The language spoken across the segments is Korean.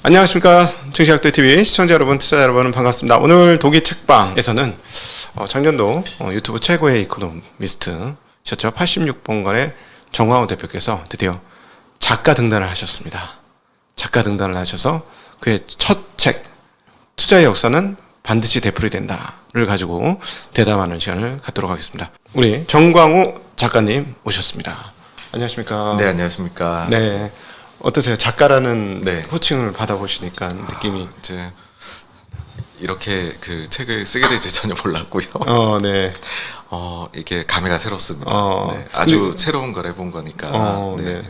안녕하십니까. 증시학도TV 시청자 여러분, 투자자 여러분 반갑습니다. 오늘 독일 책방에서는 작년도 유튜브 최고의 이코노미스트셨죠. 86번간의 정광호 대표께서 드디어 작가 등단을 하셨습니다. 작가 등단을 하셔서 그의 첫 책 투자의 역사는 반드시 되풀이 된다를 가지고 대담하는 시간을 갖도록 하겠습니다. 우리 정광호 작가님 오셨습니다. 안녕하십니까. 네, 안녕하십니까. 네. 어떠세요? 작가라는 네. 호칭을 받아보시니까 느낌이 이제 이렇게 그 책을 쓰게 될지 전혀 몰랐고요. 네. 이게 감회가 새롭습니다. 네, 아주 근데, 새로운 걸 해본 거니까. 네.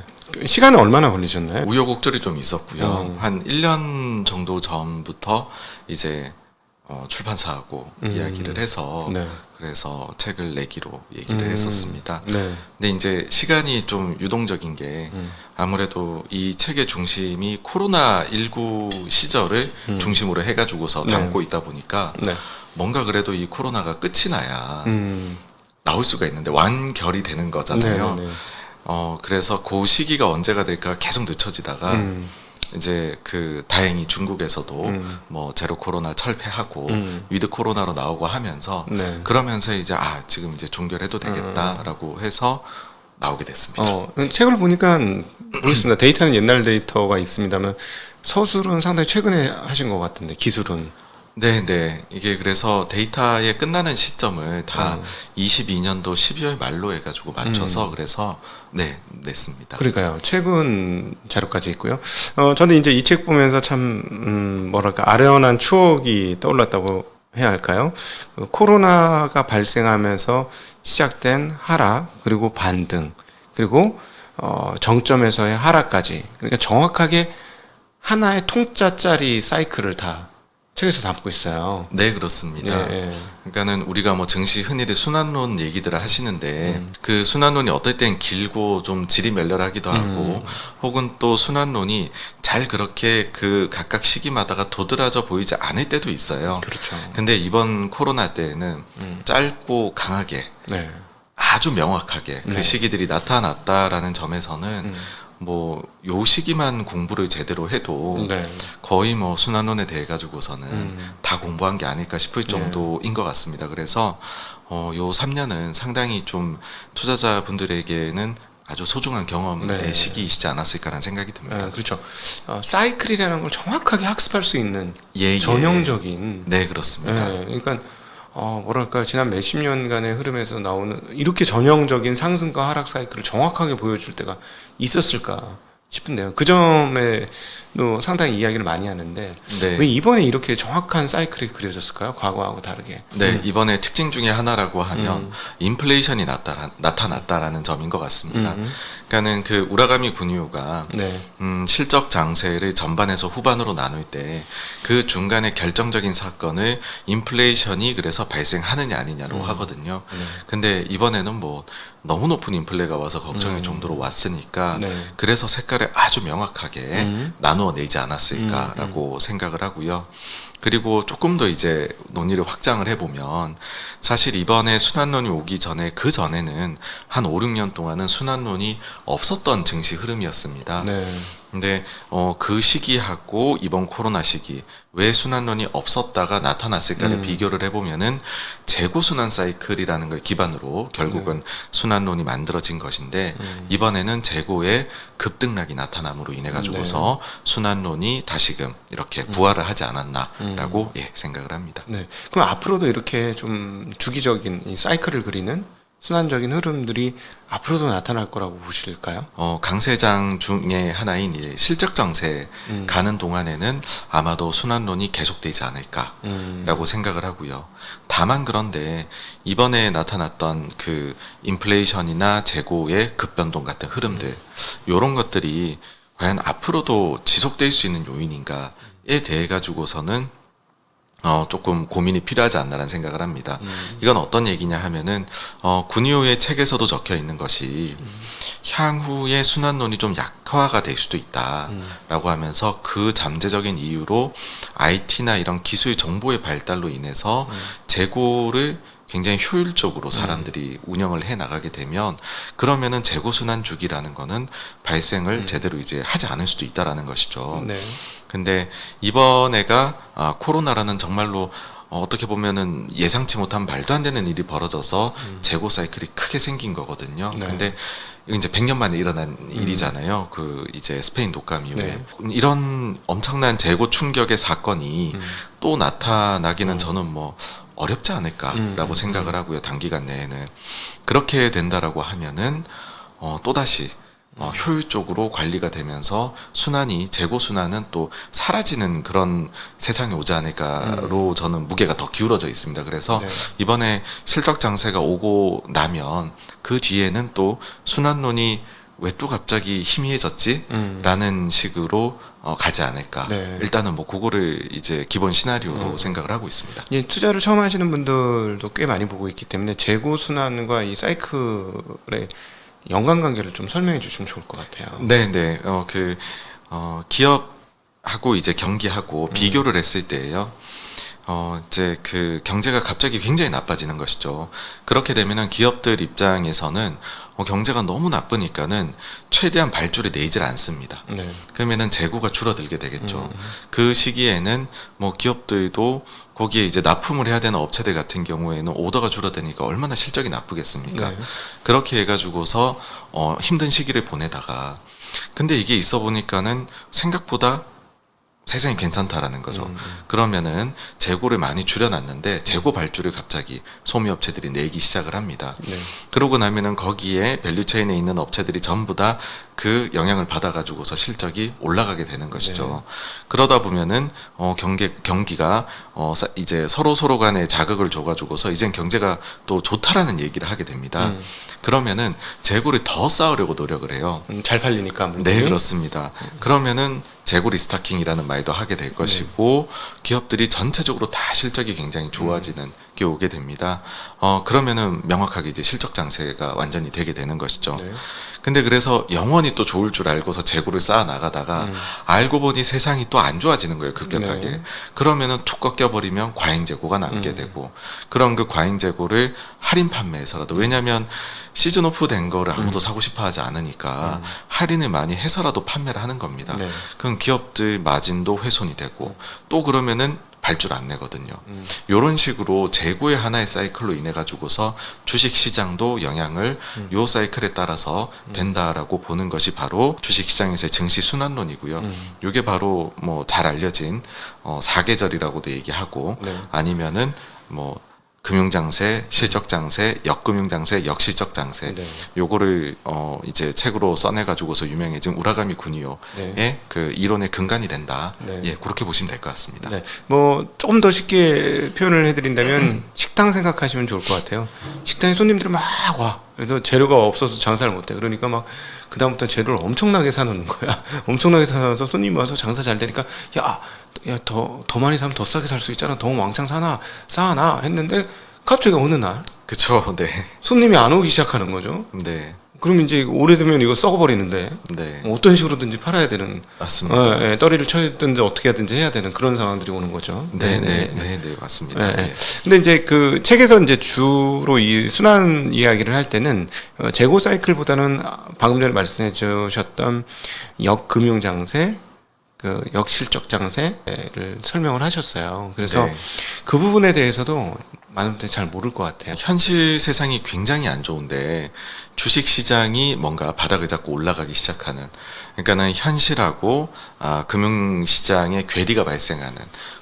시간은 얼마나 걸리셨나요? 우여곡절이 좀 있었고요. 한 1년 정도 전부터 이제 출판사하고 이야기를 해서 네. 그래서 책을 내기로 얘기를 했었습니다. 네. 근데 이제 시간이 좀 유동적인 게 아무래도 이 책의 중심이 코로나19 시절을 중심으로 해가지고서 담고 있다 보니까 네. 뭔가 그래도 이 코로나가 끝이 나야 나올 수가 있는데 완결이 되는 거잖아요. 네. 그래서 그 시기가 언제가 될까 계속 늦춰지다가 이제 그 다행히 중국에서도 뭐 제로 코로나 철폐하고 위드 코로나로 나오고 하면서 네. 그러면서 이제 지금 이제 종결해도 되겠다라고 해서 나오게 됐습니다. 책을 보니까 모르겠습니다. 데이터는 옛날 데이터가 있습니다만 서술은 상당히 최근에 하신 것 같은데 기술은 네. 이게 그래서 데이터의 끝나는 시점을 다 22년도 12월 말로 해가지고 맞춰서 그래서 냈습니다. 그러니까요. 최근 자료까지 있고요. 저는 이제 이 책 보면서 참 뭐랄까 아련한 추억이 떠올랐다고 해야 할까요? 코로나가 발생하면서 시작된 하락 그리고 반등 그리고 정점에서의 하락까지 그러니까 정확하게 하나의 통짜짜리 사이클을 다 책에서 담고 있어요. 네, 그렇습니다. 예. 그러니까는 우리가 뭐 증시 흔히들 순환론 얘기들을 하시는데 그 순환론이 어떨 땐 길고 좀 질이 멸렬하기도 하고 혹은 또 순환론이 잘 그렇게 그 각각 시기마다가 도드라져 보이지 않을 때도 있어요. 그렇죠. 근데 이번 코로나 때는 짧고 강하게 네. 아주 명확하게 그 시기들이 나타났다라는 점에서는 뭐 요 시기만 공부를 제대로 해도 네. 거의 뭐 순환론에 대해 가지고서는 다 공부한 게 아닐까 싶을 정도인 것 같습니다. 그래서 요 3년은 상당히 좀 투자자분들에게는 아주 소중한 경험의 시기이시지 않았을까라는 생각이 듭니다. 그렇죠. 사이클이라는 걸 정확하게 학습할 수 있는 전형적인. 네, 그렇습니다. 그러니까 뭐랄까 지난 몇십 년간의 흐름에서 나오는 이렇게 전형적인 상승과 하락 사이클을 정확하게 보여줄 때가 있었을까 싶은데요. 그 점에도 상당히 이야기를 많이 하는데 네. 왜 이번에 이렇게 정확한 사이클이 그려졌을까요? 과거하고 다르게. 네, 이번에 특징 중에 하나라고 하면 인플레이션이 나타났다라는 점인 것 같습니다. 그러니까는 그 우라가미 군유가 실적 장세를 전반에서 후반으로 나눌 때 그 중간에 결정적인 사건을 인플레이션이 그래서 발생하느냐 아니냐로 하거든요. 근데 이번에는 뭐 너무 높은 인플레가 와서 걱정의 정도로 왔으니까 그래서 색깔을 아주 명확하게 나누어 내지 않았을까라고 생각을 하고요. 그리고 조금 더 이제 논의를 확장을 해보면 사실 이번에 순환론이 오기 전에 그 전에는 한 5, 6년 동안은 순환론이 없었던 증시 흐름이었습니다. 근데 그 시기하고 이번 코로나 시기 왜 순환론이 없었다가 나타났을까를 비교를 해보면은 재고 순환 사이클이라는 걸 기반으로 결국은 순환론이 만들어진 것인데 이번에는 재고의 급등락이 나타남으로 인해 가지고서 순환론이 다시금 이렇게 부활을 하지 않았나라고 생각을 합니다. 그럼 앞으로도 이렇게 좀 주기적인 이 사이클을 그리는 순환적인 흐름들이 앞으로도 나타날 거라고 보실까요? 강세장 중에 하나인 실적 장세 가는 동안에는 아마도 순환론이 계속되지 않을까라고 생각을 하고요. 다만 그런데 이번에 나타났던 그 인플레이션이나 재고의 급변동 같은 흐름들 이런 것들이 과연 앞으로도 지속될 수 있는 요인인가에 대해 가지고서는 조금 고민이 필요하지 않나라는 생각을 합니다. 이건 어떤 얘기냐 하면은 군유의 책에서도 적혀 있는 것이 향후에 순환론이 좀 약화가 될 수도 있다라고 하면서 그 잠재적인 이유로 IT나 이런 기술 정보의 발달로 인해서 재고를 굉장히 효율적으로 사람들이 운영을 해 나가게 되면 그러면은 재고 순환 주기라는 거는 발생을 제대로 이제 하지 않을 수도 있다라는 것이죠. 네. 근데 이번에가 코로나라는 정말로 어떻게 보면은 예상치 못한 말도 안 되는 일이 벌어져서 재고 사이클이 크게 생긴 거거든요. 네. 근데 이제 100년 만에 일어난 일이잖아요. 그 이제 스페인 독감 이후에 네. 이런 엄청난 재고 충격의 사건이 또 나타나기는 저는 뭐 어렵지 않을까라고 생각을 하고요. 단기간 내에는 그렇게 된다라고 하면은 또다시 효율적으로 관리가 되면서 순환이 재고 순환은 또 사라지는 그런 세상이 오지 않을까로 저는 무게가 더 기울어져 있습니다. 그래서 네. 이번에 실적 장세가 오고 나면 그 뒤에는 또 순환론이 왜 또 갑자기 희미해졌지? 라는 식으로 가지 않을까. 네. 일단은 뭐 그거를 이제 기본 시나리오로 생각을 하고 있습니다. 이 투자를 처음 하시는 분들도 꽤 많이 보고 있기 때문에 재고 순환과 이 사이클의 연관관계를 좀 설명해 주시면 좋을 것 같아요. 네네. 기업하고 이제 경기하고 비교를 했을 때예요. 이제 그 경제가 갑자기 굉장히 나빠지는 것이죠. 그렇게 되면은 기업들 입장에서는 경제가 너무 나쁘니까는 최대한 발주를 내질 않습니다. 네. 그러면은 재고가 줄어들게 되겠죠. 그 시기에는 뭐 기업들도 거기에 이제 납품을 해야 되는 업체들 같은 경우에는 오더가 줄어드니까 얼마나 실적이 나쁘겠습니까? 네. 그렇게 해가지고서 힘든 시기를 보내다가 근데 이게 있어 보니까는 생각보다 세상이 괜찮다라는 거죠. 그러면은 재고를 많이 줄여놨는데 재고 발주를 갑자기 소미업체들이 내기 시작을 합니다. 네. 그러고 나면은 거기에 밸류체인에 있는 업체들이 전부 다 그 영향을 받아가지고서 실적이 올라가게 되는 것이죠. 그러다 보면은 경기가 이제 서로 간에 자극을 줘가지고서 이젠 경제가 또 좋다라는 얘기를 하게 됩니다. 그러면은 재고를 더 쌓으려고 노력을 해요. 잘 팔리니까. 네, 그렇습니다. 그러면은 재고 리스타킹이라는 말도 하게 될 것이고 기업들이 전체적으로 다 실적이 굉장히 좋아지는 게 오게 됩니다. 그러면은 명확하게 이제 실적 장세가 완전히 되게 되는 것이죠. 네. 근데 그래서 영원히 또 좋을 줄 알고서 재고를 쌓아 나가다가 알고 보니 세상이 또 안 좋아지는 거예요, 급격하게. 네. 그러면은 툭 꺾여버리면 과잉 재고가 남게 되고 그런 그 과잉 재고를 할인 판매해서라도 왜냐하면 시즌 오프 된 거를 아무도 사고 싶어 하지 않으니까 할인을 많이 해서라도 판매를 하는 겁니다. 네. 그럼 기업들 마진도 훼손이 되고 또 그러면은 발주를 안 내거든요. 요런 식으로 재고의 하나의 사이클로 인해 가지고서 주식 시장도 영향을 요 사이클에 따라서 된다라고 보는 것이 바로 주식 시장에서의 증시 순환론이고요. 요게 바로 뭐 잘 알려진 사계절이라고도 얘기하고 네. 아니면은 뭐 금융장세, 실적장세, 역금융장세, 역실적장세 네. 요거를 이제 책으로 써내가지고서 유명해진 우라가미 군이오의 네. 그 이론의 근간이 된다. 네. 예, 그렇게 보시면 될 것 같습니다. 네. 뭐 조금 더 쉽게 표현을 해드린다면 식당 생각하시면 좋을 것 같아요. 식당에 손님들이 막 와. 그래서 재료가 없어서 장사를 못해. 그러니까 막 그다음부터 재료를 엄청나게 사놓는 거야. 엄청나게 사놔서 손님이 와서 장사 잘 되니까 야, 더 많이 사면 더 싸게 살 수 있잖아. 더 왕창 쌓아놔 했는데 갑자기 어느 날 그쵸, 네, 손님이 안 오기 시작하는 거죠. 네, 그럼 이제 오래되면 이거 썩어버리는데 네, 어떤 식으로든지 팔아야 되는 맞습니다. 떨이를 쳐든지 어떻게 하든지 해야 되는 그런 상황들이 오는 거죠. 네, 맞습니다. 네. 예. 근데 이제 그 책에서 이제 주로 이 순환 이야기를 할 때는 재고 사이클보다는 방금 전에 말씀해 주셨던 역금융 장세, 그 역실적 장세를 설명을 하셨어요. 그래서 네. 그 부분에 대해서도 많은 분들이 잘 모를 것 같아요. 현실 세상이 굉장히 안 좋은데 주식 시장이 뭔가 바닥을 잡고 올라가기 시작하는 그러니까는 현실하고 금융 시장의 괴리가 발생하는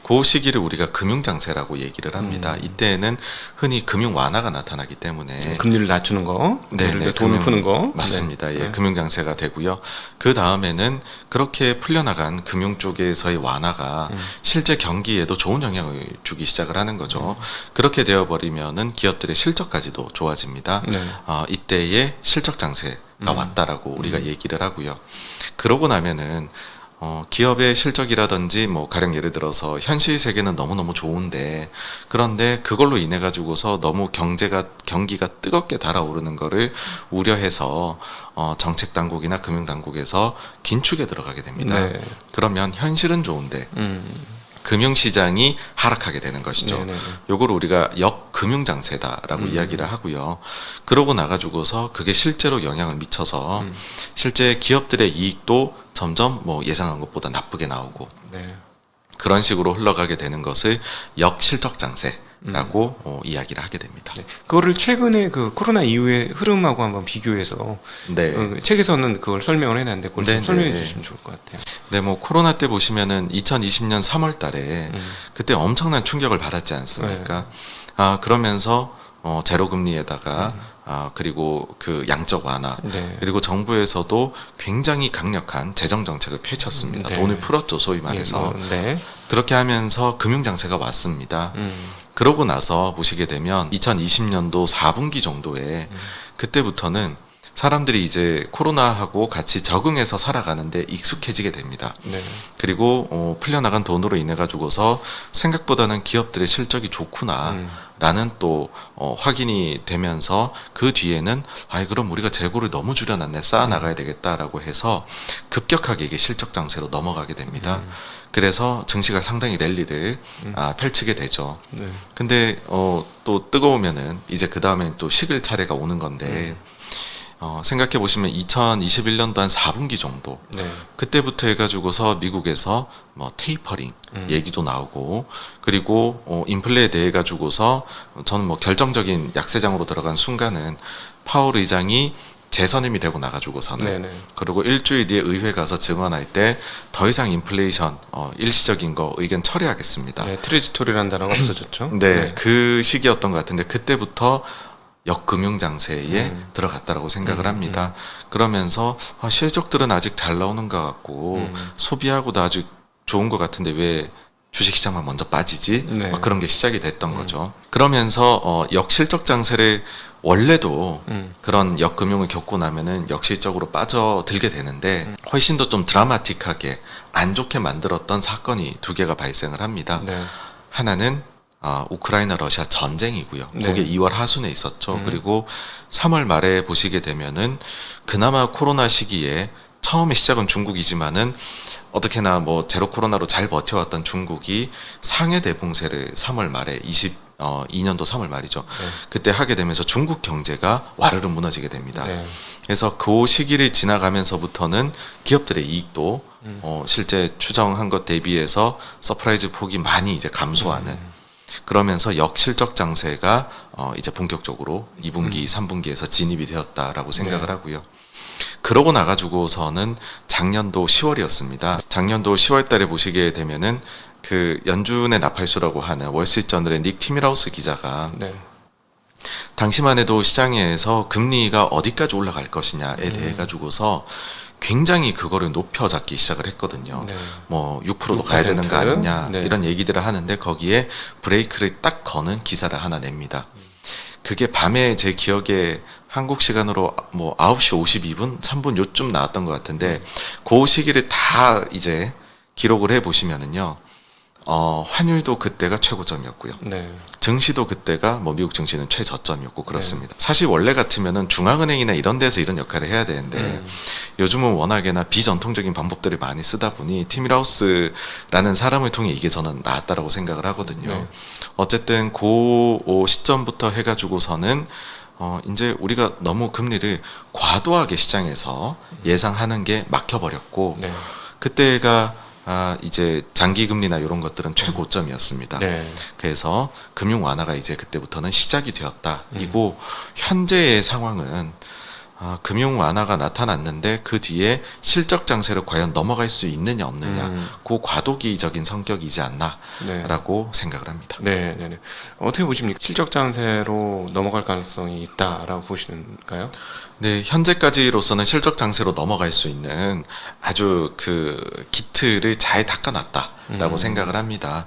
그 시기를 우리가 금융 장세라고 얘기를 합니다. 이때에는 흔히 금융 완화가 나타나기 때문에 금리를 낮추는 거, 돈을 푸는 거, 맞습니다. 네. 예, 금융 장세가 되고요. 그 다음에는 그렇게 풀려나간 금융 쪽에서의 완화가 실제 경기에도 좋은 영향을 주기 시작을 하는 거죠. 그렇게 되어버리면은 기업들의 실적까지도 좋아집니다. 네. 이때에 실적 장세가 왔다라고 우리가 얘기를 하고요. 그러고 나면은 기업의 실적이라든지 뭐 가령 예를 들어서 현실 세계는 너무너무 좋은데 그런데 그걸로 인해 가지고서 너무 경기가 뜨겁게 달아오르는 거를 우려해서 정책 당국이나 금융 당국에서 긴축에 들어가게 됩니다. 네. 그러면 현실은 좋은데 금융시장이 하락하게 되는 것이죠. 네네네. 요걸 우리가 역금융장세다라고 이야기를 하고요. 그러고 나가지고서 그게 실제로 영향을 미쳐서 실제 기업들의 이익도 점점 뭐 예상한 것보다 나쁘게 나오고 네. 그런 식으로 흘러가게 되는 것을 역실적장세라고 이야기를 하게 됩니다. 네. 그거를 최근에 그 코로나 이후의 흐름하고 한번 비교해서 네. 책에서는 그걸 설명을 해놨는데 그걸 좀 네네. 설명해 주시면 좋을 것 같아요. 네, 뭐 코로나 때 보시면은 2020년 3월 달에 그때 엄청난 충격을 받았지 않습니까? 그러면서 제로 금리에다가 그리고 그 양적 완화 네. 그리고 정부에서도 굉장히 강력한 재정 정책을 펼쳤습니다. 네. 돈을 풀었죠, 소위 말해서. 네. 그렇게 하면서 금융 장세가 왔습니다. 그러고 나서 보시게 되면 2020년도 4분기 정도에 그때부터는 사람들이 이제 코로나하고 같이 적응해서 살아가는데 익숙해지게 됩니다. 네. 그리고 풀려나간 돈으로 인해 가지고서 생각보다는 기업들의 실적이 좋구나라는 또 확인이 되면서 그 뒤에는 그럼 우리가 재고를 너무 줄여놨네, 쌓아 나가야 되겠다라고 해서 급격하게 이게 실적 장세로 넘어가게 됩니다. 그래서 증시가 상당히 랠리를 펼치게 되죠. 네. 근데 또 뜨거우면은 이제 그 다음에 또 식을 차례가 오는 건데. 생각해 보시면 2021년도 한 4분기 정도 네. 그때부터 해가지고서 미국에서 뭐 테이퍼링 얘기도 나오고 그리고 인플레에 대해 가지고서 저는 뭐 결정적인 약세장으로 들어간 순간은 파월 의장이 재선임이 되고 나가지고서는 네네. 그리고 일주일 뒤에 의회 가서 증언할 때 더 이상 인플레이션 일시적인 거 의견 처리하겠습니다. 네, 트리지토리라는 단어가 없어졌죠. 네, 그 시기였던 것 같은데 그때부터 역금융장세에 들어갔다라고 생각을 합니다. 그러면서 실적들은 아직 잘 나오는 것 같고 소비하고도 아주 좋은 것 같은데 왜 주식시장만 먼저 빠지지? 네. 막 그런 게 시작이 됐던 거죠. 그러면서 역실적장세를 원래도 그런 역금융을 겪고 나면은 역실적으로 빠져들게 되는데 훨씬 더 좀 드라마틱하게 안 좋게 만들었던 사건이 두 개가 발생을 합니다. 네. 하나는 우크라이나 러시아 전쟁이고요. 네. 그게 2월 하순에 있었죠. 그리고 3월 말에 보시게 되면은 그나마 코로나 시기에 처음에 시작은 중국이지만은 어떻게나 뭐 제로 코로나로 잘 버텨왔던 중국이 상해 대봉쇄를 3월 말에 22년도 3월 말이죠. 네. 그때 하게 되면서 중국 경제가 와르르 무너지게 됩니다. 네. 그래서 그 시기를 지나가면서부터는 기업들의 이익도 실제 추정한 것 대비해서 서프라이즈 폭이 많이 이제 감소하는 그러면서 역실적 장세가 이제 본격적으로 2분기, 3분기에서 진입이 되었다라고 생각을 하고요. 그러고 나가지고서는 작년도 10월이었습니다. 작년도 10월 달에 보시게 되면은 그 연준의 나팔수라고 하는 월스트리트저널의 닉 티밀하우스 기자가 네. 당시만 해도 시장에서 금리가 어디까지 올라갈 것이냐에 대해 가지고서 굉장히 그거를 높여잡기 시작을 했거든요. 네. 뭐 6%도 가야 되는 거 아니냐 네. 이런 얘기들을 하는데 거기에 브레이크를 딱 거는 기사를 하나 냅니다. 그게 밤에 제 기억에 한국 시간으로 뭐 9시 52분, 3분 요쯤 나왔던 것 같은데 그 시기를 다 이제 기록을 해 보시면은요. 환율도 그때가 최고점이었고요. 네. 증시도 그때가 뭐 미국 증시는 최저점이었고 그렇습니다. 사실 원래 같으면은 중앙은행이나 이런 데서 이런 역할을 해야 되는데 요즘은 워낙에나 비전통적인 방법들을 많이 쓰다 보니 티밀하우스라는 사람을 통해 이게 저는 나왔다라고 생각을 하거든요. 네. 어쨌든 그 시점부터 해가지고서는 이제 우리가 너무 금리를 과도하게 시장에서 예상하는 게 막혀버렸고 네. 그때가 이제 장기 금리나 이런 것들은 최고점이었습니다. 네. 그래서 금융 완화가 이제 그때부터는 시작이 되었다. 이고 현재의 상황은 금융 완화가 나타났는데 그 뒤에 실적 장세를 과연 넘어갈 수 있느냐 없느냐 그 과도기적인 성격이지 않나라고 생각을 합니다. 네, 네, 네. 어떻게 보십니까? 실적 장세로 넘어갈 가능성이 있다라고 보시는가요? 네, 현재까지로서는 실적 장세로 넘어갈 수 있는 아주 그 기틀을 잘 닦아놨다라고 생각을 합니다.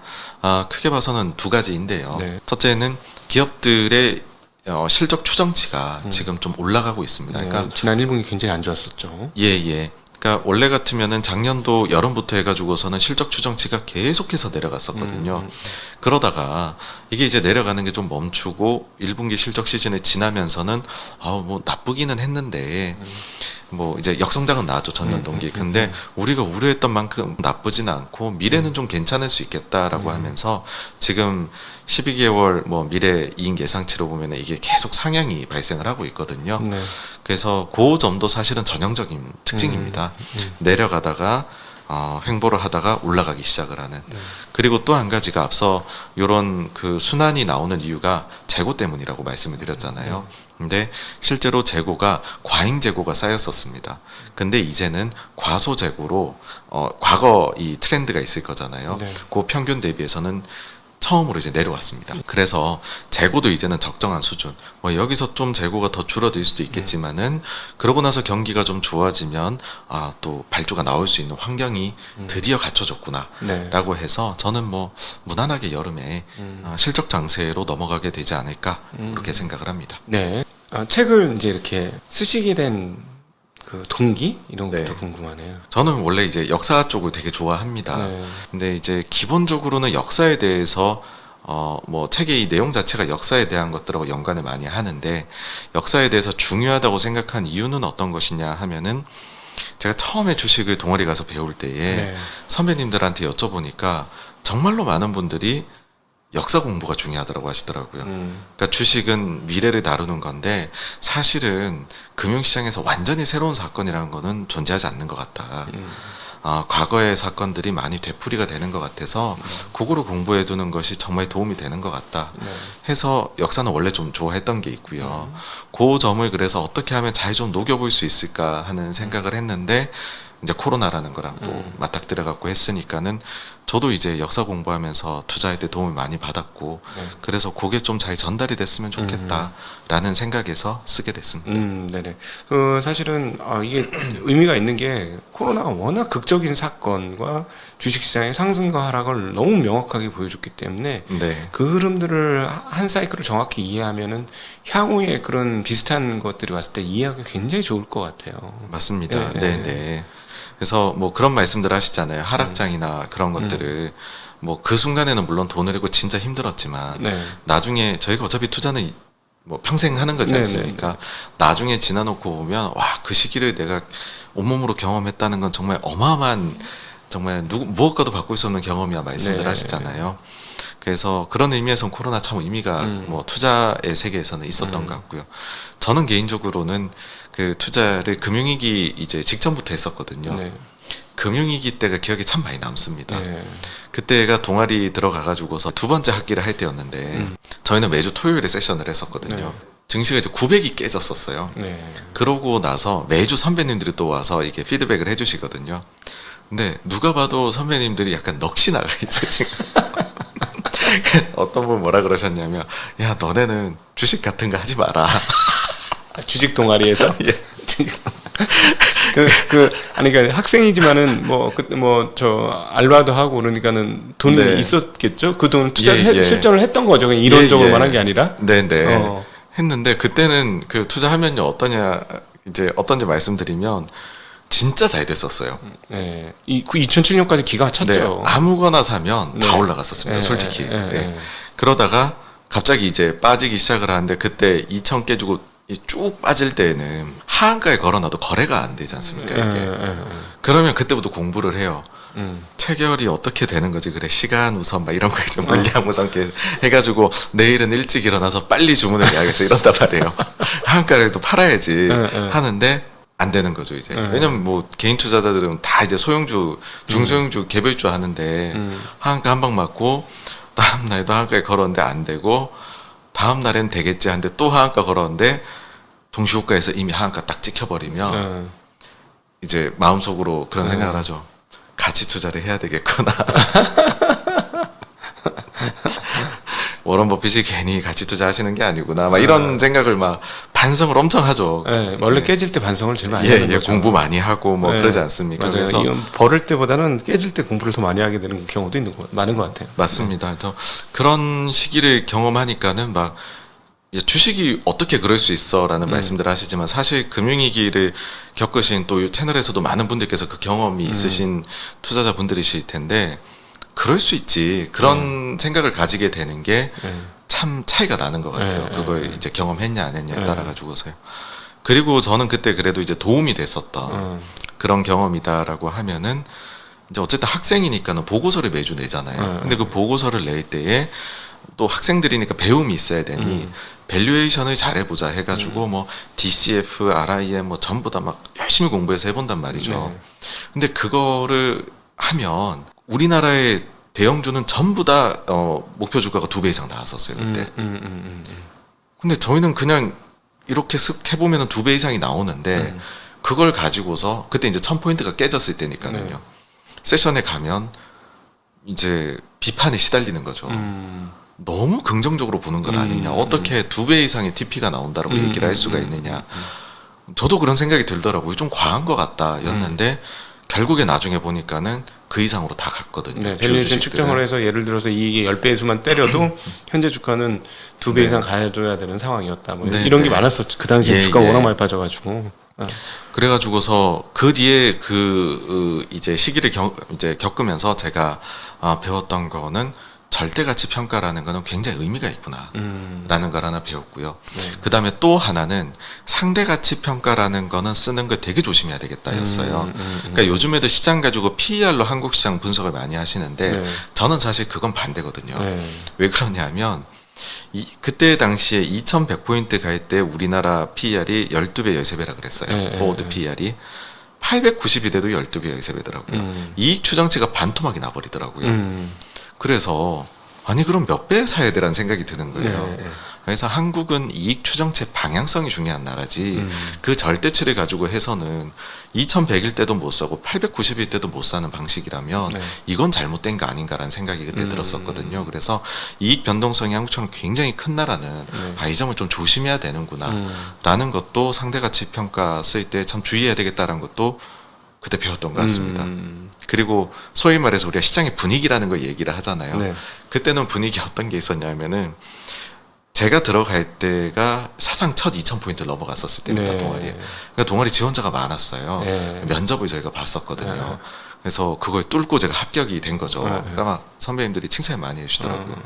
크게 봐서는 두 가지인데요. 네. 첫째는 기업들의 실적 추정치가 지금 좀 올라가고 있습니다. 네, 그러니까 지난 1분기 굉장히 안 좋았었죠. 예. 그러니까 원래 같으면은 작년도 여름부터 해가지고서는 실적 추정치가 계속해서 내려갔었거든요. 그러다가 이게 이제 내려가는 게 좀 멈추고 1분기 실적 시즌을 지나면서는 뭐 나쁘기는 했는데 뭐 이제 역성장은 나왔죠, 전년동기. 근데 우리가 우려했던 만큼 나쁘진 않고 미래는 좀 괜찮을 수 있겠다라고 하면서 지금 12개월 뭐 미래 이익 예상치로 보면 이게 계속 상향이 발생을 하고 있거든요. 네. 그래서 그 점도 사실은 전형적인 특징입니다. 내려가다가 횡보를 하다가 올라가기 시작을 하는. 그리고 또 한 가지가 앞서 요런 그 순환이 나오는 이유가 재고 때문이라고 말씀을 드렸잖아요. 근데 실제로 재고가 과잉 재고가 쌓였었습니다. 근데 이제는 과소 재고로 과거 이 트렌드가 있을 거잖아요. 네. 그 평균 대비해서는 처음으로 이제 내려왔습니다. 그래서 재고도 이제는 적정한 수준. 뭐 여기서 좀 재고가 더 줄어들 수도 있겠지만은 그러고 나서 경기가 좀 좋아지면 또 발주가 나올 수 있는 환경이 드디어 갖춰졌구나라고 네. 해서 저는 뭐 무난하게 여름에 실적 장세로 넘어가게 되지 않을까 그렇게 생각을 합니다. 네. 책을 이제 이렇게 쓰시게 된 그 동기 이런 것도 네. 궁금하네요. 저는 원래 이제 역사 쪽을 되게 좋아합니다. 네. 근데 이제 기본적으로는 역사에 대해서 뭐 책의 이 내용 자체가 역사에 대한 것들하고 연관을 많이 하는데 역사에 대해서 중요하다고 생각한 이유는 어떤 것이냐 하면은 제가 처음에 주식을 동아리 가서 배울 때에 네. 선배님들한테 여쭤보니까 정말로 많은 분들이 역사 공부가 중요하다고 하시더라고요. 그러니까 주식은 미래를 다루는 건데 사실은 금융시장에서 완전히 새로운 사건이라는 거는 존재하지 않는 것 같다. 과거의 사건들이 많이 되풀이가 되는 것 같아서 그거를 공부해 두는 것이 정말 도움이 되는 것 같다 네. 해서 역사는 원래 좀 좋아했던 게 있고요. 그 점을 그래서 어떻게 하면 잘 좀 녹여볼 수 있을까 하는 생각을 했는데 이제 코로나라는 거랑 또 맞닥뜨려 갖고 했으니까는 저도 이제 역사 공부하면서 투자할 때 도움을 많이 받았고 그래서 그게 좀 잘 전달이 됐으면 좋겠다라는 생각에서 쓰게 됐습니다. 네네. 그 사실은 이게 의미가 있는 게 코로나가 워낙 극적인 사건과 주식시장의 상승과 하락을 너무 명확하게 보여줬기 때문에 네. 그 흐름들을 한 사이클을 정확히 이해하면은 향후에 그런 비슷한 것들이 왔을 때 이해하기 굉장히 좋을 것 같아요. 맞습니다. 네, 네, 네. 네. 그래서 뭐 그런 말씀들 하시잖아요. 하락장이나 그런 것들을 뭐 그 순간에는 물론 돈을 내고 진짜 힘들었지만 네. 나중에 저희가 어차피 투자는 뭐 평생 하는 거지 네, 않습니까? 나중에 지나놓고 보면 와, 그 시기를 내가 온몸으로 경험했다는 건 정말 어마어마한 정말 무엇과도 바꿀 수 없는 경험이야 말씀들 네. 하시잖아요. 그래서 그런 의미에서는 코로나 참 의미가 뭐 투자의 세계에서는 있었던 것 같고요. 저는 개인적으로는 그 투자를 금융위기 이제 직전부터 했었거든요. 네. 금융위기 때가 기억에 참 많이 남습니다. 네. 그때가 동아리 들어가가지고서 두 번째 학기를 할 때였는데 저희는 매주 토요일에 세션을 했었거든요. 네. 증시가 이제 900이 깨졌었어요. 네. 그러고 나서 매주 선배님들이 또 와서 이게 피드백을 해주시거든요. 근데 누가 봐도 선배님들이 약간 넋이 나가 있으신 어떤 분 뭐라 그러셨냐면 야 너네는 주식 같은 거 하지 마라. 주식 동아리에서 예. 아니 그러니까 학생이지만은 저 알바도 하고 그러니까는 돈이 네. 있었겠죠. 그 돈 예. 실전을 했던 거죠. 그냥 이론적으로만 한 게 아니라. 네네. 했는데 그때는 그 투자하면요 어떤지 말씀드리면 진짜 잘 됐었어요. 네. 2007년까지 기가 찼죠. 네, 아무거나 사면 다 네. 올라갔었습니다. 네, 솔직히. 네, 네, 네. 그러다가 갑자기 이제 빠지기 시작을 하는데 그때 2천 깨지고 쭉 빠질 때에는 하한가에 걸어놔도 거래가 안 되지 않습니까? 이게. 그러면 그때부터 공부를 해요. 체결이 어떻게 되는 거지? 그래 시간 우선 막 이런 거 이제 물량 우선 이렇게 해가지고 내일은 일찍 일어나서 빨리 주문을 해야겠어 이런단 말이에요. 하한가를 또 팔아야지 하는데 안 되는 거죠 이제. 왜냐면 뭐 개인 투자자들은 다 이제 소형주, 중소형주, 개별주 하는데 하한가 한 방 맞고 다음 날도 하한가에 걸었는데 안 되고 다음 날엔 되겠지 하는데 또 하한가 걸었는데 동시호가에서 이미 하한가 딱 찍혀버리면 이제 마음속으로 그런 생각을 하죠. 가치 투자를 해야 되겠구나. 워런 버핏이 괜히 가치 투자하시는 게 아니구나. 막 이런 생각을 막 반성을 엄청 하죠. 네, 원래 깨질 때 반성을 제일 많이 하는 거죠. 공부 많이 하고 뭐 네. 그러지 않습니까? 맞아요. 그래서 이건 벌을 때보다는 깨질 때 공부를 더 많이 하게 되는 경우도 많은 것 같아요. 맞습니다. 그래서 그런 시기를 경험하니까는 막 야, 주식이 어떻게 그럴 수 있어라는 말씀들을 하시지만 사실 금융위기를 겪으신 또 채널에서도 많은 분들께서 그 경험이 있으신 투자자분들이실 텐데 그럴 수 있지 그런 생각을 가지게 되는 게 참 차이가 나는 것 같아요. 그걸 이제 경험했냐 안 했냐에 따라 가지고서요. 그리고 저는 그때 그래도 이제 도움이 됐었던 그런 경험이다라고 하면은 이제 어쨌든 학생이니까는 보고서를 매주 내잖아요. 근데 그 보고서를 낼 때에 또 학생들이니까 배움이 있어야 되니 밸류에이션을 잘해보자 해가지고 뭐 DCF, RIM 뭐 전부 다 막 열심히 공부해서 해본단 말이죠. 네. 근데 그거를 하면 우리나라의 대형주는 전부 다 목표 주가가 2배 이상 나왔었어요 그때. 근데 저희는 그냥 이렇게 쓱 해보면은 2배 이상이 나오는데 그걸 가지고서 그때 이제 1000포인트가 깨졌을 때니까요. 네. 세션에 가면 이제 비판에 시달리는 거죠. 너무 긍정적으로 보는 것 아니냐. 어떻게 2배 이상의 TP가 나온다라고 얘기를 할 수가 있느냐. 저도 그런 생각이 들더라고요. 좀 과한 것 같다 였는데 결국에 나중에 보니까는 그 이상으로 다 갔거든요. 네, 밸류에이션 측정을 해서 예를 들어서 이익이 10배수만 때려도 현재 주가는 2배 네. 이상 가져야 되는 상황이었다. 뭐 네, 이런 게 네. 많았었죠. 그 당시에 예, 주가 예. 워낙 많이 빠져가지고. 그래가지고서 그 뒤에 이제 시기를 이제 겪으면서 제가 배웠던 거는 절대가치 평가라는 거는 굉장히 의미가 있구나라는 걸 하나 배웠고요. 네. 그 다음에 또 하나는 상대가치 평가라는 거는 쓰는 거 되게 조심해야 되겠다였어요. 그러니까 요즘에도 시장 가지고 PER로 한국 시장 분석을 많이 하시는데 네. 저는 사실 그건 반대거든요. 네. 왜 그러냐면 그때 당시에 2100포인트 갈 때 우리나라 PER이 12배 13배라 그랬어요. 네, 포워드 네. PER이 890이 돼도 12배 13배더라고요. 이익 추정치가 반토막이 나버리더라고요. 그래서 아니 그럼 몇 배 사야 되라는 생각이 드는 거예요. 네. 그래서 한국은 이익 추정체 방향성이 중요한 나라지 그 절대치를 가지고 해서는 2100일 때도 못 사고 890일 때도 못 사는 방식이라면 네. 이건 잘못된 거 아닌가라는 생각이 그때 들었었거든요. 그래서 이익 변동성이 한국처럼 굉장히 큰 나라는 이 점을 좀 조심해야 되는구나 라는 것도 상대가치 평가 쓸 때 참 주의해야 되겠다라는 것도 그때 배웠던 것 같습니다. 그리고 소위 말해서 우리가 시장의 분위기라는 걸 얘기를 하잖아요. 네. 그때는 분위기 어떤 게 있었냐면은 제가 들어갈 때가 사상 첫 2000포인트 넘어갔었을 때입니다. 네. 동아리에. 그러니까 동아리 지원자가 많았어요. 네. 면접을 저희가 봤었거든요. 그래서 그걸 뚫고 제가 합격이 된 거죠. 그러니까 막 선배님들이 칭찬 많이 해주시더라고요.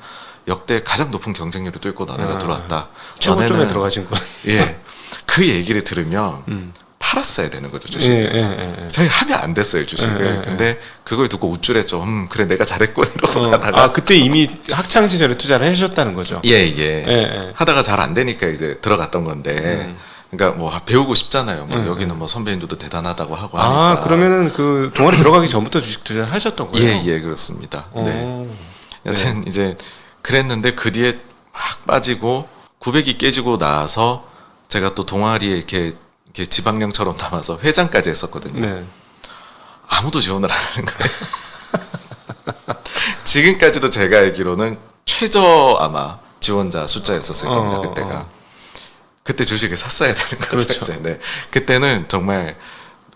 역대 가장 높은 경쟁률을 뚫고 너네가 들어왔다. 최고점에 들어가신 거. 예. 그 얘기를 들으면 팔았어야 되는 거죠, 주식을. 저희 하면 안 됐어요, 주식을. 근데 그걸 듣고 우쭐했죠. 그래, 내가 잘했군. 이러고 가다가. 그때 이미 학창 시절에 투자를 하셨다는 거죠. 예. 하다가 잘 안 되니까 이제 들어갔던 건데. 그러니까 뭐 배우고 싶잖아요. 뭐 여기는 뭐 선배님들도 대단하다고 하고 하니까. 그러면은 그 동아리 들어가기 전부터 주식 투자를 하셨던 거예요? 예, 그렇습니다. 네. 여튼 이제 그랬는데 그 뒤에 막 빠지고 900이 깨지고 나서 제가 또 동아리에 이렇게 지방령처럼 남아서 회장까지 했었거든요. 네. 아무도 지원을 안 하는 거예요. 지금까지도 제가 알기로는 최저 아마 지원자 숫자였었을 겁니다. 그때가. 그때 주식을 샀어야 되는 거죠. 그렇죠. 네. 그때는 정말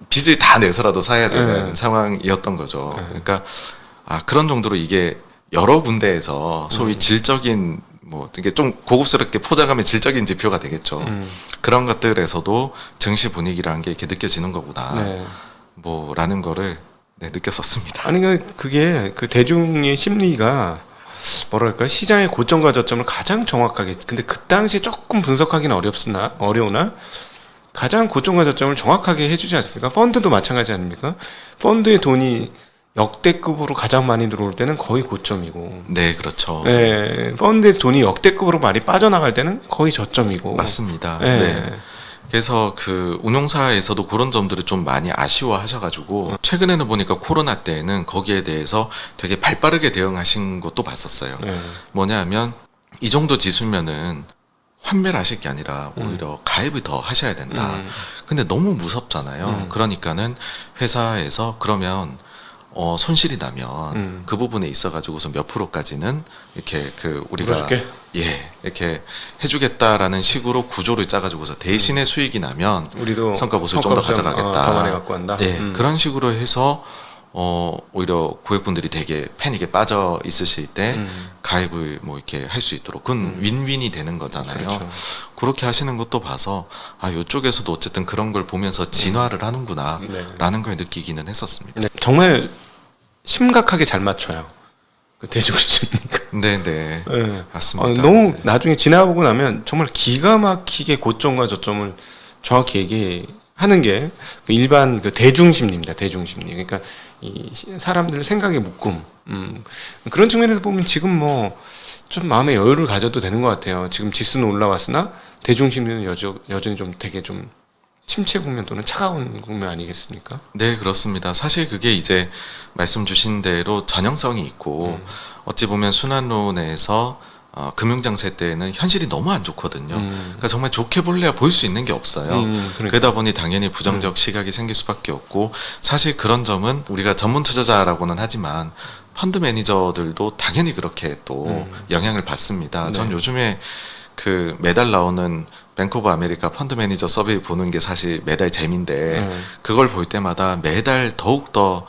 빚을 다 내서라도 사야 되는 상황이었던 거죠. 그러니까 그런 정도로 이게 여러 군데에서 소위 질적인 뭐 이게 좀 고급스럽게 포장하면 질적인 지표가 되겠죠. 그런 것들에서도 증시 분위기라는 게 이렇게 느껴지는 거구나. 네. 뭐라는 거를 느꼈었습니다. 아니 그게 그 대중의 심리가 뭐랄까 시장의 고점과 저점을 가장 정확하게 근데 그 당시에 조금 분석하기는 어려우나 가장 고점과 저점을 정확하게 해주지 않습니까? 펀드도 마찬가지 아닙니까? 펀드의 돈이 역대급으로 가장 많이 들어올 때는 거의 고점이고, 네, 그렇죠. 네, 펀드의 돈이 역대급으로 많이 빠져나갈 때는 거의 저점이고. 맞습니다. 네. 네. 그래서 그 운용사에서도 그런 점들을 좀 많이 아쉬워하셔가지고 최근에는 보니까 코로나 때에는 거기에 대해서 되게 발빠르게 대응하신 것도 봤었어요. 네. 뭐냐면 이 정도 지수면은 환매를 하실 게 아니라 오히려 가입을 더 하셔야 된다. 근데 너무 무섭잖아요. 그러니까는 회사에서 그러면 손실이 나면 그 부분에 있어가지고서 몇 프로까지는 이렇게 우리가 물어줄게. 이렇게 해주겠다라는 식으로 구조를 짜가지고서 대신에 수익이 나면 우리도 성과 보수를 좀 더 가져가겠다. 더 많이 갖고 간다. 그런 식으로 해서 오히려 고객분들이 되게 패닉에 빠져 있으실 때 가입을 뭐 이렇게 할 수 있도록 그건 윈윈이 되는 거잖아요. 그렇죠. 그렇게 하시는 것도 봐서 이쪽에서도 어쨌든 그런 걸 보면서 진화를 하는구나 네. 라는 걸 느끼기는 했었습니다. 네, 정말 심각하게 잘 맞춰요. 그 대중 심리가. 네. 네. 맞습니다. 너무 네. 나중에 지나보고 나면 정말 기가 막히게 고점과 저점을 정확히 얘기하는 게 그 일반 그 대중심리입니다. 대중심리. 그러니까 이 사람들 생각의 묶음. 그런 측면에서 보면 지금 뭐 좀 마음의 여유를 가져도 되는 것 같아요. 지금 지수는 올라왔으나 대중심리는 여전히 좀 되게 좀 침체 국면 또는 차가운 국면 아니겠습니까? 네, 그렇습니다. 사실 그게 이제 말씀 주신 대로 전형성이 있고 어찌 보면 순환론에서 금융장세 때는 현실이 너무 안 좋거든요. 그러니까 정말 좋게 볼래야 볼 수 있는 게 없어요. 그러니까. 그러다 보니 당연히 부정적 시각이 생길 수밖에 없고, 사실 그런 점은 우리가 전문 투자자라고는 하지만 펀드 매니저들도 당연히 그렇게 또 영향을 받습니다. 네. 전 요즘에 그 매달 나오는 뱅크 오브 아메리카 펀드 매니저 서베이 보는 게 사실 매달 재미인데 그걸 볼 때마다 매달 더욱더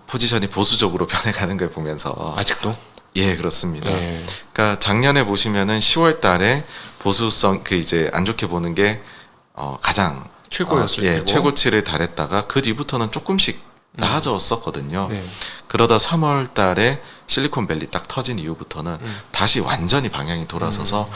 포지션이 보수적으로 변해가는 걸 보면서 아직도? 예, 그렇습니다. 네. 그러니까 작년에 보시면은 10월 달에 보수성 그 이제 안 좋게 보는 게 가장 최고였을 예, 때고. 최고치를 달했다가 그 뒤부터는 조금씩 나아졌었거든요. 네. 그러다 3월 달에 실리콘밸리 딱 터진 이후부터는 다시 완전히 방향이 돌아서서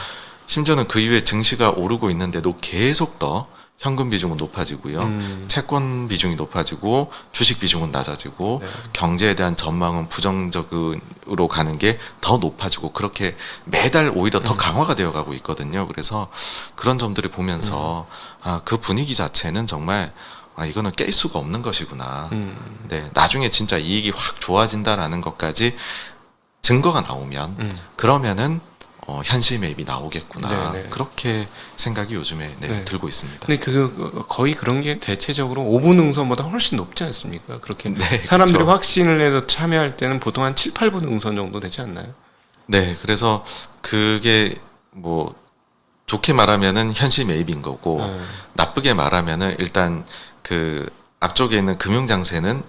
심지어는 그 이후에 증시가 오르고 있는데도 계속 더 현금 비중은 높아지고요. 채권 비중이 높아지고 주식 비중은 낮아지고 네. 경제에 대한 전망은 부정적으로 가는 게 더 높아지고 그렇게 매달 오히려 더 강화가 되어 가고 있거든요. 그래서 그런 점들을 보면서 그 분위기 자체는 정말 이거는 깰 수가 없는 것이구나. 네, 나중에 진짜 이익이 확 좋아진다라는 것까지 증거가 나오면 그러면은 현실 매입이 나오겠구나. 네네. 그렇게 생각이 요즘에 네. 들고 있습니다. 근데 거의 그런 게 대체적으로 5분 응선보다 훨씬 높지 않습니까? 그렇게 네, 사람들이 그쵸. 확신을 해서 참여할 때는 보통 한 7, 8분 응선 정도 되지 않나요? 네, 그래서 그게 뭐 좋게 말하면은 현실 매입인 거고 나쁘게 말하면은 일단 그 앞쪽에 있는 금융 장세는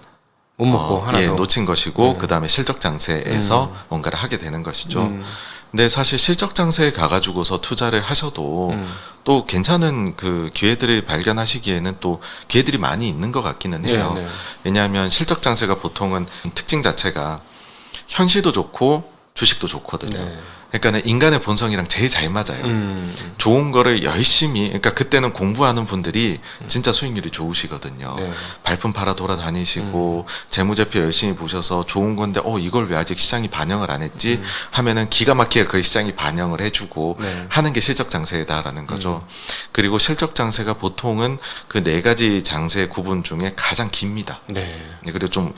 못 먹고 하나 예, 더. 놓친 것이고 그 다음에 실적 장세에서 뭔가를 하게 되는 것이죠. 근데 사실 실적 장세에 가가지고서 투자를 하셔도 또 괜찮은 그 기회들을 발견하시기에는 또 기회들이 많이 있는 것 같기는 해요. 네, 네. 왜냐하면 실적 장세가 보통은 특징 자체가 현실도 좋고 주식도 좋거든요. 네. 그러니까는 인간의 본성이랑 제일 잘 맞아요. 좋은 거를 열심히, 그러니까 그때는 공부하는 분들이 진짜 수익률이 좋으시거든요. 네. 발품 팔아 돌아다니시고 재무제표 열심히 보셔서 좋은 건데 이걸 왜 아직 시장이 반영을 안 했지 하면은 기가 막히게 그 시장이 반영을 해주고 네. 하는 게 실적 장세다라는 거죠. 그리고 실적 장세가 보통은 그 네 가지 장세 구분 중에 가장 깁니다. 네. 그리고 좀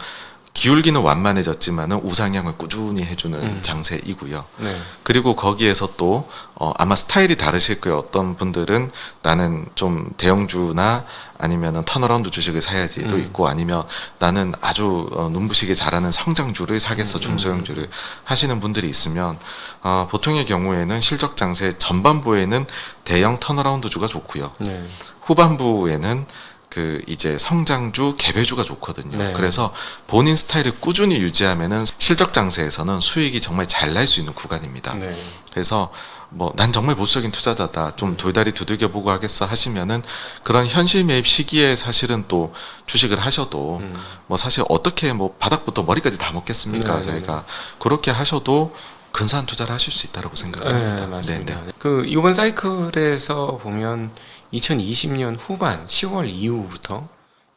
기울기는 완만해졌지만은 우상향을 꾸준히 해주는 장세이고요. 네. 그리고 거기에서 또 아마 스타일이 다르실 거예요. 어떤 분들은 나는 좀 대형주나 아니면은 턴어라운드 주식을 사야지도 있고, 아니면 나는 아주 눈부시게 잘하는 성장주를 사겠어, 중소형주를 하시는 분들이 있으면 보통의 경우에는 실적 장세 전반부에는 대형 턴어라운드주가 좋고요. 네. 후반부에는 그 이제 성장주, 개별주가 좋거든요. 네. 그래서 본인 스타일을 꾸준히 유지하면은 실적 장세에서는 수익이 정말 잘 날 수 있는 구간입니다. 네. 그래서 뭐 난 정말 보수적인 투자자다, 좀 돌다리 두들겨 보고 하겠어 하시면은 그런 현실 매입 시기에 사실은 또 주식을 하셔도 뭐 사실 어떻게 뭐 바닥부터 머리까지 다 먹겠습니까? 네, 네, 저희가 그렇게 하셔도 근사한 투자를 하실 수 있다고 생각합니다. 네, 맞습니다. 네, 네. 그 이번 사이클에서 보면 2020년 후반 10월 이후부터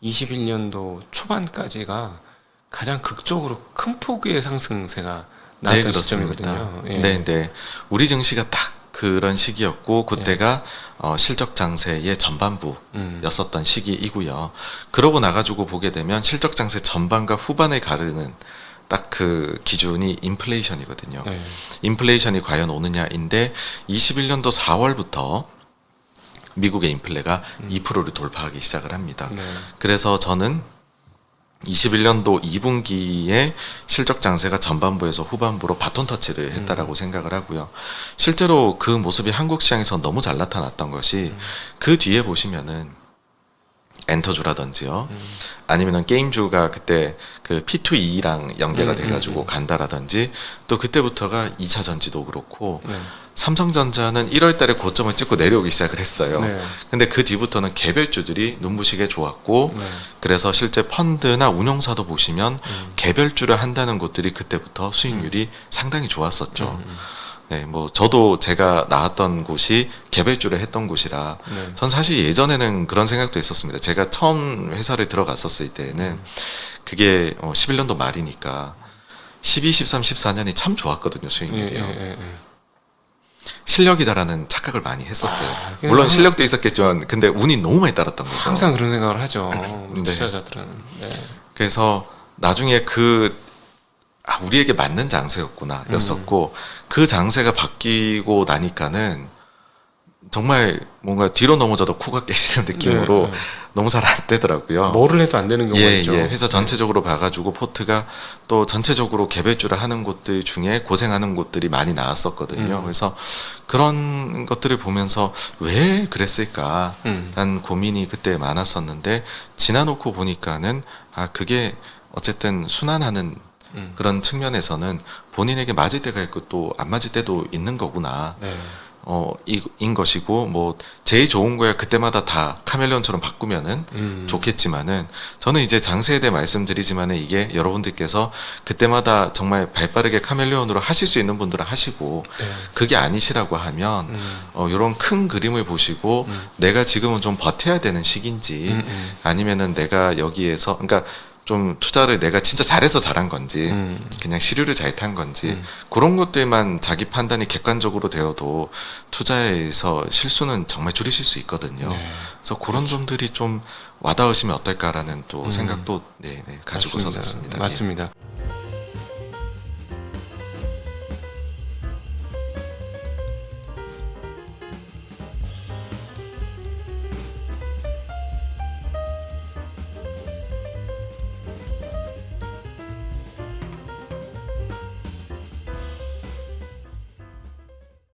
21년도 초반까지가 가장 극적으로 큰 폭의 상승세가 나왔던 시점이거든요. 예. 네, 네. 우리 증시가 딱 그런 시기였고 그때가 실적 장세의 전반부였었던 시기이고요. 그러고 나가지고 보게 되면 실적 장세 전반과 후반을 가르는 딱 그 기준이 인플레이션이거든요. 네. 인플레이션이 과연 오느냐인데 21년도 4월부터 미국의 인플레가 2%를 돌파하기 시작을 합니다. 네. 그래서 저는 21년도 2분기에 실적 장세가 전반부에서 후반부로 바톤 터치를 했다라고 생각을 하고요. 실제로 그 모습이 한국 시장에서 너무 잘 나타났던 것이 그 뒤에 보시면은 엔터주라든지요. 아니면은 게임주가 그때 그 P2E랑 연계가 돼가지고 간다라든지 또 그때부터가 2차 전지도 그렇고 네. 삼성전자는 1월 달에 고점을 찍고 내려오기 시작을 했어요. 네. 근데 그 뒤부터는 개별주들이 눈부시게 좋았고 네. 그래서 실제 펀드나 운용사도 보시면 개별주를 한다는 곳들이 그때부터 수익률이 상당히 좋았었죠. 네, 뭐 저도 제가 나왔던 곳이 개발주를 했던 곳이라 네. 전 사실 예전에는 그런 생각도 있었습니다. 제가 처음 회사를 들어갔었을 때는 그게 11년도 말이니까 12, 13, 14년이 참 좋았거든요, 수익률이요. 실력이다라는 착각을 많이 했었어요. 물론 실력도 있었겠지만 근데 운이 너무 많이 따랐던 거죠. 항상 그런 생각을 하죠. 우리 네. 투자자들은. 네. 그래서 나중에 우리에게 맞는 장세였구나 였었고 그 장세가 바뀌고 나니까는 정말 뭔가 뒤로 넘어져도 코가 깨지는 느낌으로 너무 잘 안 되더라고요. 뭐를 해도 안 되는 경우가 있죠. 회사 전체적으로 봐가지고 포트가 또 전체적으로 개별주를 하는 곳들 중에 고생하는 곳들이 많이 나왔었거든요. 그래서 그런 것들을 보면서 왜 그랬을까 라는 고민이 그때 많았었는데 지나놓고 보니까는 그게 어쨌든 순환하는 그런 측면에서는 본인에게 맞을 때가 있고 또 안 맞을 때도 있는 거구나. 네. 인 것이고 뭐 제일 좋은 거야 그때마다 다 카멜레온처럼 바꾸면은 좋겠지만은 저는 이제 장세에 대해 말씀드리지만은 이게 여러분들께서 그때마다 정말 발빠르게 카멜레온으로 하실 수 있는 분들은 하시고 그게 아니시라고 하면 이런 큰 그림을 보시고 내가 지금은 좀 버텨야 되는 시기인지 아니면은 내가 여기에서 그러니까 좀 투자를 내가 진짜 잘해서 잘한 건지 그냥 시류를 잘 탄 건지 그런 것들만 자기 판단이 객관적으로 되어도 투자에서 실수는 정말 줄이실 수 있거든요. 그래서 그런 점들이 좀 와닿으시면 어떨까라는 또 생각도 가지고 맞습니다. 서었습니다. 맞습니다.